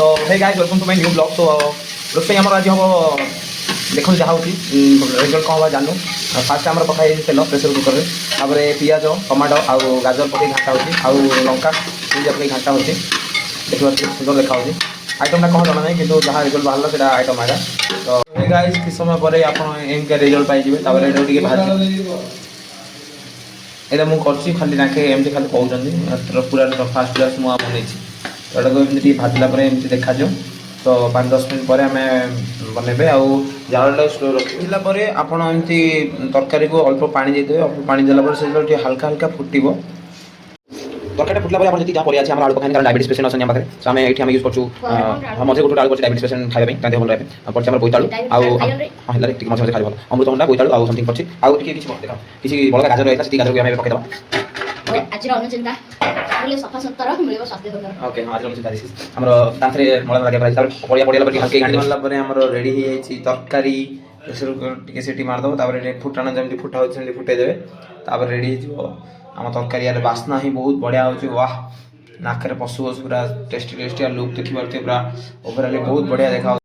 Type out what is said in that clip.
तो hey guys welcome to my new blog. तो रोषे आम आज हम देखो जहाँ होती रिजल्ट कौन हम जानू। फास्ट आम पकाई तेल प्रेसर कुकर में तापर पिज टमाटो आउ गाजर पकई घाटा हो लंका पकई घाटा हो देखा सुंदर देखा आइटमटा कौन जाना नहीं कि जहाँ रिजल्ट बाहर से आइटम आएगा। तो हे गाइस किस समय पर आप रिजल्ट पाइबे भाजी ये मुझे खाली नाखे एमती खाली कहते पूरा फास्ट क्लास मुझे बन एमती भाजला एमती देखा तो 5-10 मिनट पर आम बनइबे आउटा स्लो रखिला आपड़ एमती तरकारी को अल्प पानी देदेवे अल्प पानी देला से हल्का हल्का फुटब तरकारी फुटला आप जी जहाँ परिया आम आलू पकानी कारण डायबिटीज पेसेंट अच्छे पाखे तो आम ये यूज कर मजे गोटे आलू डायबिटीज पेसेंट खाइबा क्या भल रहे पड़े बोईतालू आगे मजे खाई भल अमृतभंडा बोईतालू आउ समथिंग पड़े आउ देखा किसी बड़ा गाजर रही है गाजर भी पकईदा ओके हाँ आज आमर दांतरे मल लगे पड़िया पड़िया हल्के घाटी मारला आमर रेडी हो जाए तरकारी टे सीटी मारदेव फुटाण जमी फुटा हो फुटे देवे रेडी हो आम तरकारी यार बास्ना ही बहुत बढ़िया हो वाह नाक पशु पशु पूरा टेस्टी टेस्टी लुक देखी पारे पूरा ओवरअल बहुत बढ़िया देखा